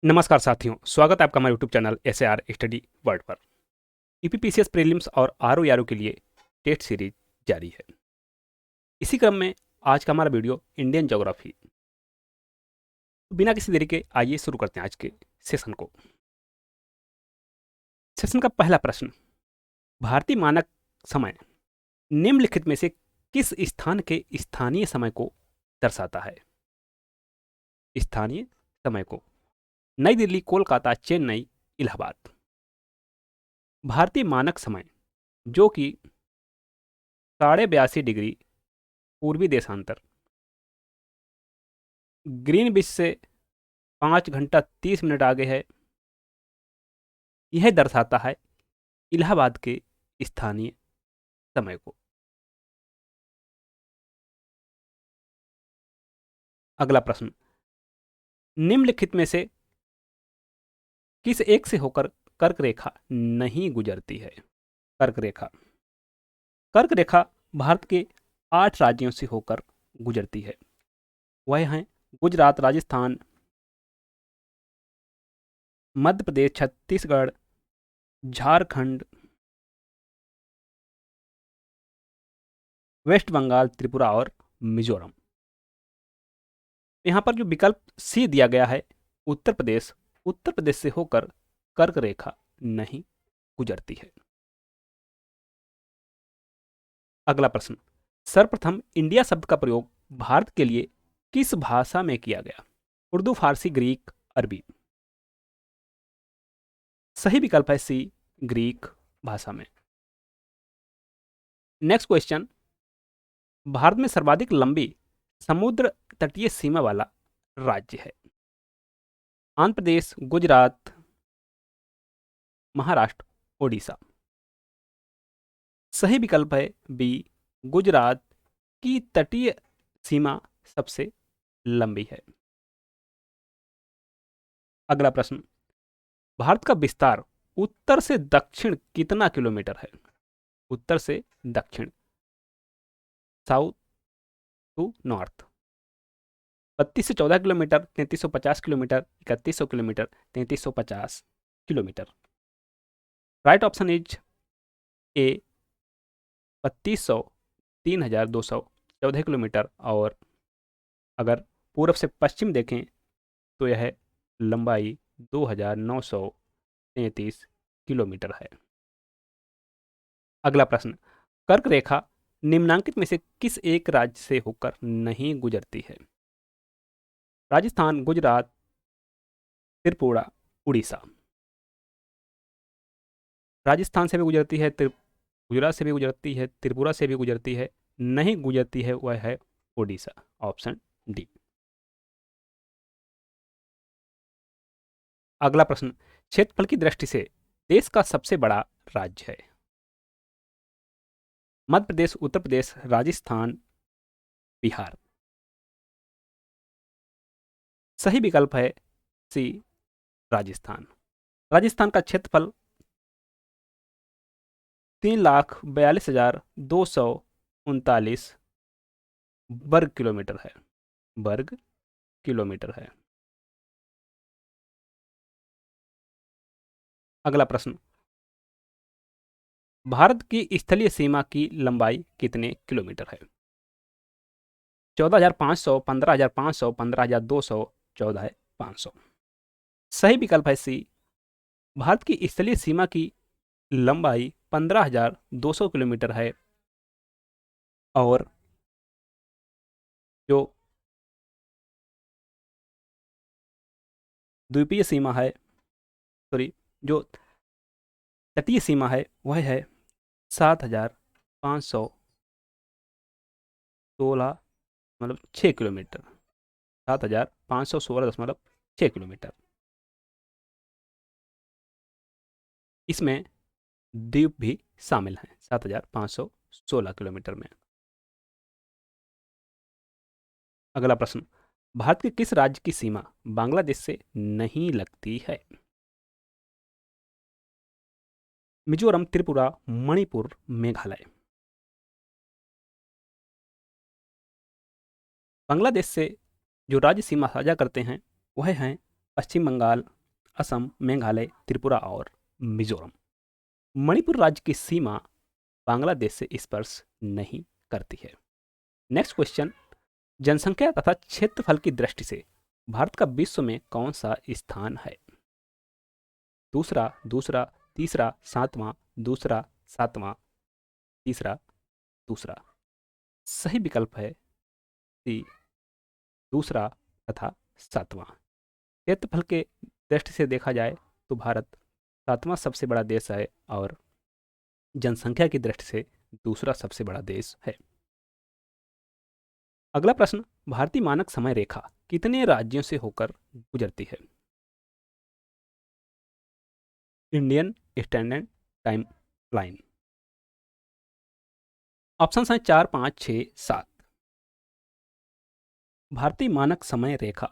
नमस्कार साथियों, स्वागत है आपका हमारे YouTube channel SAR study world पर। यूपीपीसीएस प्रीलिम्स और आरओ के लिए टेस्ट सीरीज जारी है। इसी क्रम में आज का हमारा वीडियो इंडियन ज्योग्राफी। तो बिना किसी देरी के आइए शुरू करते हैं आज के सेशन को। सेशन का पहला प्रश्न, भारतीय मानक समय निम्नलिखित में से किस स्थान के स्थानीय समय को दर्शाता है? स्थानीय समय को नई दिल्ली, कोलकाता, चेन्नई, इलाहाबाद। भारतीय मानक समय जो कि 82.5 डिग्री पूर्वी देशांतर ग्रीनविच से 5 घंटा 30 मिनट आगे है, यह दर्शाता है इलाहाबाद के स्थानीय समय को। अगला प्रश्न, निम्नलिखित में से किस एक से होकर कर्क रेखा नहीं गुजरती है? कर्क रेखा कर्क रेखा भारत के 8 राज्यों से होकर गुजरती है। वह हैं गुजरात, राजस्थान, मध्य प्रदेश, छत्तीसगढ़, झारखंड, वेस्ट बंगाल, त्रिपुरा और मिजोरम। यहाँ पर जो विकल्प सी दिया गया है, उत्तर प्रदेश से होकर कर्क रेखा नहीं गुजरती है। अगला प्रश्न, सर्वप्रथम इंडिया शब्द का प्रयोग भारत के लिए किस भाषा में किया गया? उर्दू, फारसी, ग्रीक, अरबी। सही विकल्प है सी, ग्रीक भाषा में। नेक्स्ट क्वेश्चन, भारत में सर्वाधिक लंबी समुद्र तटीय सीमा वाला राज्य है? आंध्र प्रदेश, गुजरात, महाराष्ट्र, ओडिशा। सही विकल्प है बी, गुजरात की तटीय सीमा सबसे लंबी है। अगला प्रश्न, भारत का विस्तार उत्तर से दक्षिण कितना किलोमीटर है? उत्तर से दक्षिण, साउथ टू नॉर्थ। 32 से 14 kilometre, 3350 kilometre, 3100 kilometre, 3350 kilometre. Right option is a, 3200, 3214 kilometre. और अगर पूर्व से पश्चिम देखें तो यह लंबाई 2933 किलोमीटर है। अगला प्रश्न, कर्क रेखा निम्नांकित में से किस एक राज्य से होकर नहीं गुजरती है? राजस्थान, गुजरात, त्रिपुरा, उड़ीसा। राजस्थान से भी गुजरती है, गुजरात से भी गुजरती है, त्रिपुरा से भी गुजरती है, नहीं गुजरती है वह है ओडिशा। Option D. अगला प्रश्न, क्षेत्रफल की दृष्टि से देश का सबसे बड़ा राज्य है? मध्य प्रदेश, उत्तर प्रदेश, राजस्थान, बिहार। सही विकल्प है सी, राजस्थान। राजस्थान का क्षेत्रफल 3,42,239 वर्ग किलोमीटर है। वर्ग किलोमीटर है। अगला प्रश्न, भारत की स्थलीय सीमा की लंबाई कितने किलोमीटर है? 14,500, 15,500, 15,200, 14,500। सही विकल्प है सी, भारत की स्थलीय सीमा की लंबाई 15,200 किलोमीटर है। और जो द्वीपीय सीमा है, सॉरी, जो तटीय सीमा है वह है 7,516, मतलब 6 किलोमीटर। 7,516.6 किलोमीटर। इसमें द्वीप भी शामिल हैं 7,516 किलोमीटर में। अगला प्रश्न, भारत के किस राज्य की सीमा बांग्लादेश से नहीं लगती है? मिजोरम, त्रिपुरा, मणिपुर, मेघालय। बांग्लादेश से जो राज्य सीमा साझा करते हैं वह हैं पश्चिम बंगाल, असम, मेघालय, त्रिपुरा और मिजोरम। मणिपुर राज्य की सीमा बांग्लादेश से स्पर्श नहीं करती है। नेक्स्ट क्वेश्चन, जनसंख्या तथा क्षेत्रफल की दृष्टि से भारत का विश्व में कौन सा स्थान है? दूसरा, दूसरा, तीसरा, सातवां, दूसरा, सातवां, तीसरा, दूसरा। सही विकल्प है सी, दूसरा तथा सातवां। क्षेत्रफल के दृष्टि से देखा जाए तो भारत सातवां सबसे बड़ा देश है और जनसंख्या की दृष्टि से दूसरा सबसे बड़ा देश है। अगला प्रश्न, भारतीय मानक समय रेखा कितने राज्यों से होकर गुजरती है? Indian standard time line. Option हैं 4, 5, 6, 7। भारतीय मानक समय रेखा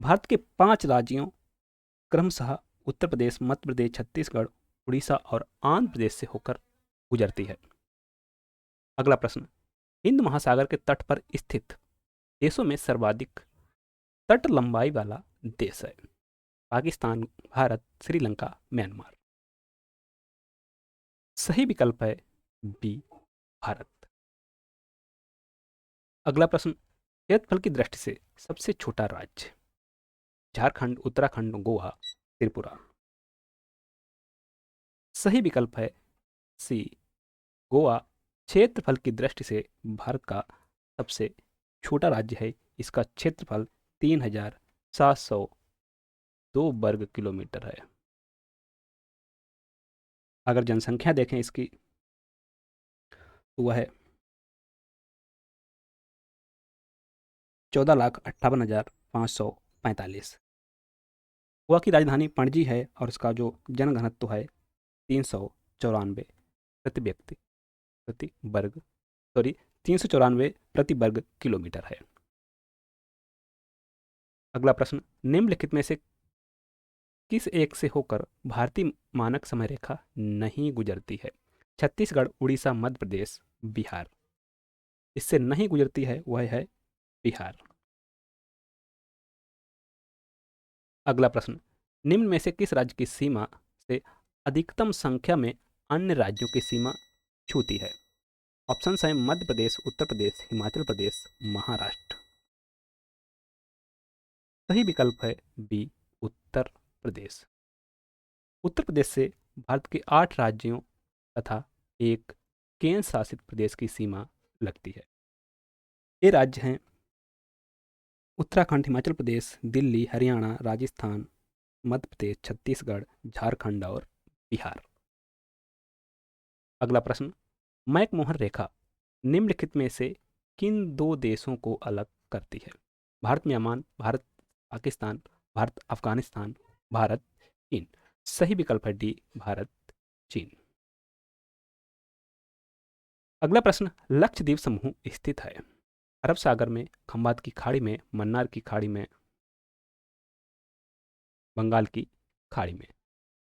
भारत के 5 राज्यों क्रमशः उत्तर प्रदेश, मध्य प्रदेश, छत्तीसगढ़, उड़ीसा और आंध्र प्रदेश से होकर गुजरती है। अगला प्रश्न, हिंद महासागर के तट पर स्थित देशों में सर्वाधिक तट लंबाई वाला देश है? पाकिस्तान, भारत, श्रीलंका, म्यांमार। सही विकल्प है बी, भारत। अगला प्रश्न, क्षेत्रफल की दृष्टि से सबसे छोटा राज्य? झारखंड, उत्तराखंड, गोवा, त्रिपुरा। सही विकल्प है सी, गोवा। क्षेत्रफल की दृष्टि से भारत का सबसे छोटा राज्य है। इसका क्षेत्रफल 3702 वर्ग किलोमीटर है। अगर जनसंख्या देखें इसकी तो वह है 14,58,545। गोवा की राजधानी पणजी है और इसका जो जनघनत्व है 394 प्रति व्यक्ति प्रति वर्ग सॉरी 394 प्रति वर्ग किलोमीटर है। अगला प्रश्न, निम्नलिखित में से किस एक से होकर भारतीय मानक समय रेखा नहीं गुजरती है? छत्तीसगढ़, उड़ीसा, मध्य प्रदेश, बिहार। इससे नहीं गुजरती है वह है बिहार। अगला प्रश्न, निम्न में से किस राज्य की सीमा से अधिकतम संख्या में अन्य राज्यों की सीमा छूती है? ऑप्शन हैं मध्य प्रदेश, उत्तर प्रदेश, हिमाचल प्रदेश, महाराष्ट्र। सही विकल्प है बी, उत्तर प्रदेश। उत्तर प्रदेश से भारत के 8 राज्यों तथा एक केंद्र शासित प्रदेश की सीमा लगती है। ये राज्य हैं उत्तराखंड, हिमाचल प्रदेश, दिल्ली, हरियाणा, राजस्थान, मध्य प्रदेश, छत्तीसगढ़, झारखंड और बिहार। अगला प्रश्न, मैकमोहन रेखा निम्नलिखित में से किन 2 देशों को अलग करती है? भारत म्यांमार, भारत पाकिस्तान, भारत अफगानिस्तान, भारत चीन। सही विकल्प है डी, भारत चीन। अगला प्रश्न, लक्षद्वीप समूह स्थित है अरब सागर में, खंबात की खाड़ी में, मन्नार की खाड़ी में, बंगाल की खाड़ी में।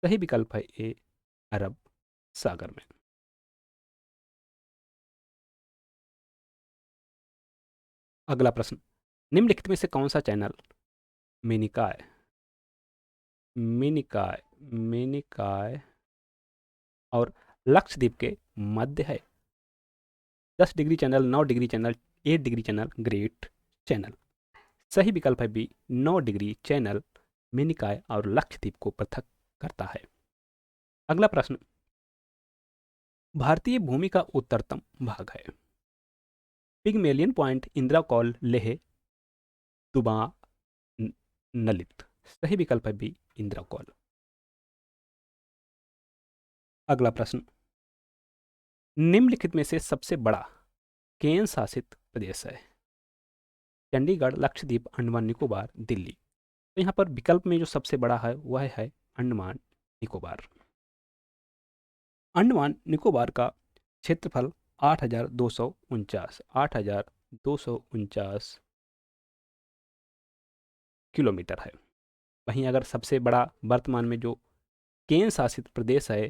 सही विकल्प है ए, अरब सागर में। अगला प्रश्न, निम्नलिखित में से कौन सा चैनल मेनिकाय मेनिकाय मेनिकाय और लक्षद्वीप के मध्य है? 10 degree channel, 9 degree channel, 8 degree channel, great channel. सही विकल्प है बी, 9 डिग्री चैनल मेनिकाय और लक्षद्वीप को पृथक करता है। अगला प्रश्न, भारतीय भूमि का उत्तरतम भाग है? Pygmalion point, Indira col, Leh, तुबा, नलित। सही विकल्प है बी, इंदिरा कॉल। अगला प्रश्न, निम्नलिखित में से सबसे बड़ा केंद्र शासित प्रदेश है? चंडीगढ़, लक्षद्वीप, अंडमान निकोबार, दिल्ली। तो यहाँ पर विकल्प में जो सबसे बड़ा है वह है अंडमान निकोबार। अंडमान निकोबार का क्षेत्रफल 8,249 किलोमीटर है। वहीं अगर सबसे बड़ा वर्तमान में जो केंद्र शासित प्रदेश है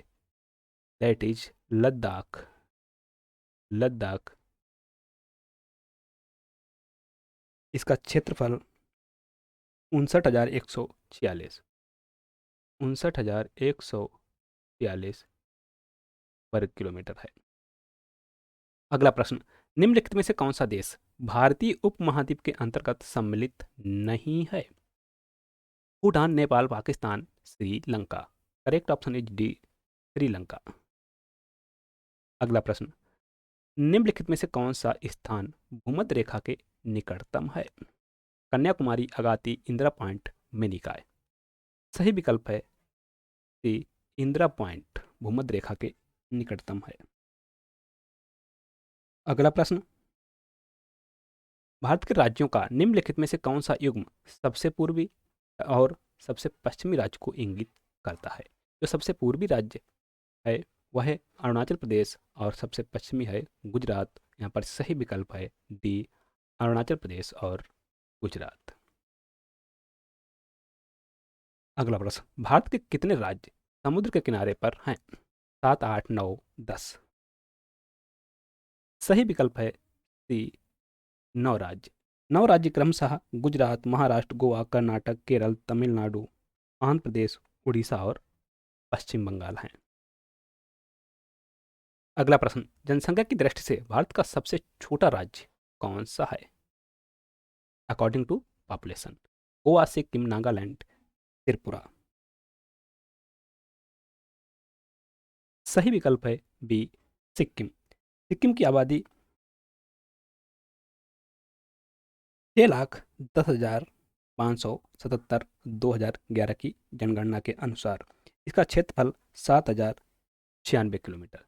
दैट इज लद्दाख। लद्दाख इसका क्षेत्रफल 59,146 59,146 वर्ग किलोमीटर है। अगला प्रश्न, निम्नलिखित में से कौन सा देश भारतीय उपमहाद्वीप के अंतर्गत सम्मिलित नहीं है? Bhutan, Nepal, Pakistan, Sri Lanka. Correct option is D, Sri Lanka. अगला प्रश्न, निम्नलिखित में से कौन सा स्थान भूमध्य रेखा के निकटतम है? कन्याकुमारी, अगाती, इंदिरा पॉइंट, मिनिकॉय। सही विकल्प है सी, इंदिरा पॉइंट भूमध्य रेखा के निकटतम है। अगला प्रश्न, भारत के राज्यों का निम्नलिखित में से कौन सा युग्म सबसे पूर्वी और सबसे पश्चिमी राज्य को इंगित करता है? जो सबसे पूर्वी राज्य है वह है अरुणाचल प्रदेश और सबसे पश्चिमी है गुजरात। यहाँ पर सही विकल्प है डी, अरुणाचल प्रदेश और गुजरात। अगला प्रश्न, भारत के कितने राज्य समुद्र के किनारे पर हैं? 7, 8, 9, 10। सही विकल्प है सी, 9 राज्य। 9 राज्य क्रमशः गुजरात, महाराष्ट्र, गोवा, कर्नाटक, केरल, तमिलनाडु, आंध्र प्रदेश, उड़ीसा और पश्चिम बंगाल हैं। अगला प्रश्न, जनसंख्या की दृष्टि से भारत का सबसे छोटा राज्य कौन सा है? According to population. Goa, Sikkim, Nagaland, Tripura. सही विकल्प है बी, सिक्किम। सिक्किम की आबादी 6,10,577 2011 की जनगणना के अनुसार। इसका क्षेत्रफल 7,096 किलोमीटर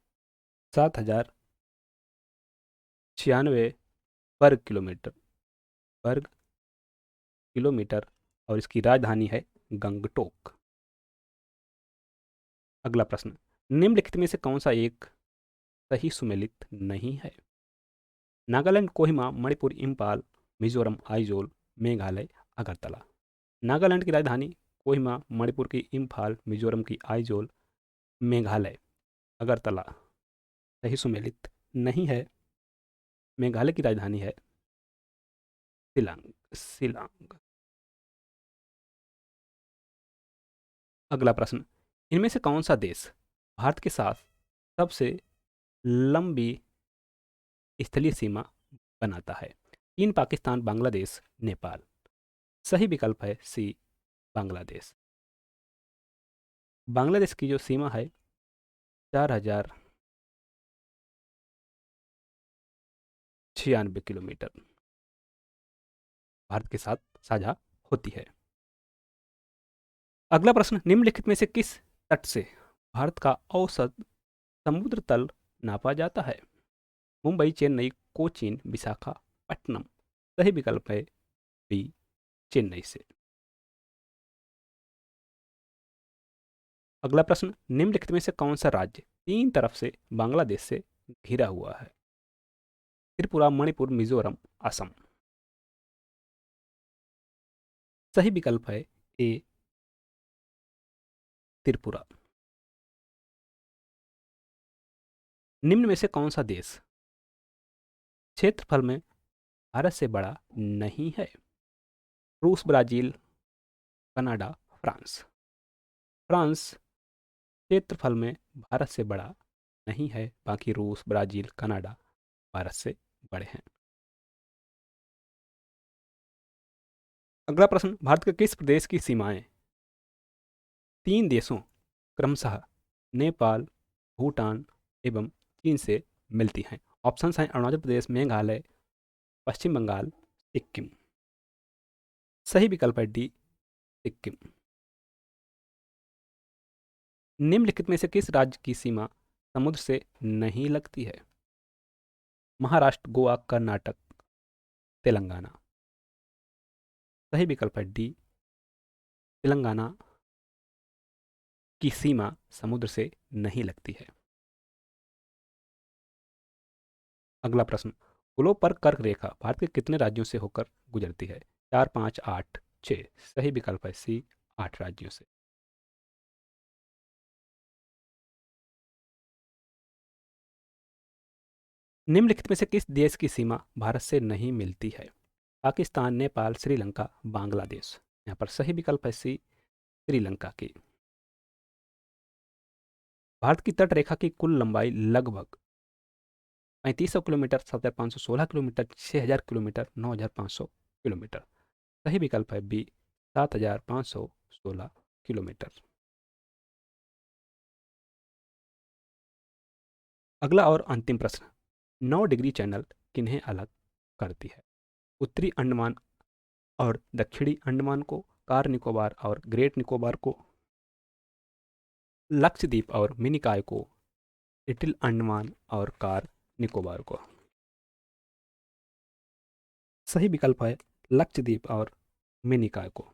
7,096 वर्ग किलोमीटर और इसकी राजधानी है गंगटोक। अगला प्रश्न, निम्नलिखित में से कौन सा एक सही सुमेलित नहीं है? नागालैंड, कोहिमा, मणिपुर, इम्फाल, मिजोरम, आइजोल, मेघालय, अगरतला। नागालैंड की राजधानी कोहिमा, मणिपुर की इम्फाल, मिजोरम की आइजोल, मेघालय अगरतला सही सुमेलित नहीं है। मेघालय की राजधानी है शिलांग। शिलांग। अगला प्रश्न, इनमें से कौन सा देश भारत के साथ सबसे लंबी स्थलीय सीमा बनाता है? चीन, पाकिस्तान, बांग्लादेश, नेपाल। सही विकल्प है सी, बांग्लादेश। बांग्लादेश की जो सीमा है 4,096 किलोमीटर भारत के साथ साझा होती है। अगला प्रश्न, निम्नलिखित में से किस तट से भारत का औसत समुद्र तल नापा जाता है? मुंबई, चेन्नई, कोचीन, विशाखापट्टनम। सही विकल्प है बी, चेन्नई से। अगला प्रश्न, निम्नलिखित में से कौन सा राज्य तीन तरफ से बांग्लादेश से घिरा हुआ है? त्रिपुरा, मणिपुर, मिजोरम, असम। सही विकल्प है ए, त्रिपुरा। निम्न में से कौन सा देश क्षेत्रफल में भारत से बड़ा नहीं है? रूस, ब्राजील, कनाडा, फ्रांस। फ्रांस क्षेत्रफल में भारत से बड़ा नहीं है, बाकी रूस, ब्राजील, कनाडा भारत से बड़े हैं। अगला प्रश्न, भारत के किस प्रदेश की सीमाएं तीन देशों क्रमशः नेपाल, भूटान एवं चीन से मिलती हैं? ऑप्शंस हैं अरुणाचल प्रदेश, मेघालय, पश्चिम बंगाल, सिक्किम। सही विकल्प है डी, सिक्किम। निम्नलिखित में से किस राज्य की सीमा समुद्र से नहीं लगती है? महाराष्ट्र, गोवा, कर्नाटक, तेलंगाना। सही विकल्प है डी, तेलंगाना की सीमा समुद्र से नहीं लगती है। अगला प्रश्न, गोलों पर कर्क रेखा भारत के कितने राज्यों से होकर गुजरती है? 4, 5, 8, 6। सही विकल्प है सी, 8 राज्यों से। निम्नलिखित में से किस देश की सीमा भारत से नहीं मिलती है? पाकिस्तान, नेपाल, श्रीलंका, बांग्लादेश। यहाँ पर सही विकल्प है सी, श्रीलंका की। भारत की तट रेखा की कुल लंबाई लगभग 3500 किलोमीटर, 7516 किलोमीटर, 6000 किलोमीटर, 9500 किलोमीटर। सही विकल्प है बी, 7516 किलोमीटर। अगला और अंतिम प्रश्न, 9 डिग्री चैनल किन्हें अलग करती है? उत्तरी अंडमान और दक्षिणी अंडमान को, कार निकोबार और ग्रेट निकोबार को, लक्षद्वीप और मिनिकॉय को, लिटिल अंडमान और कार निकोबार को। सही विकल्प है लक्षद्वीप और मिनिकॉय को।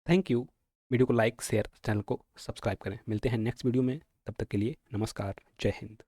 Thank you. वीडियो को लाइक शेयर, चैनल को सब्सक्राइब करें। मिलते हैं नेक्स्ट वीडियो में, तब तक के लिए नमस्कार, जय हिंद।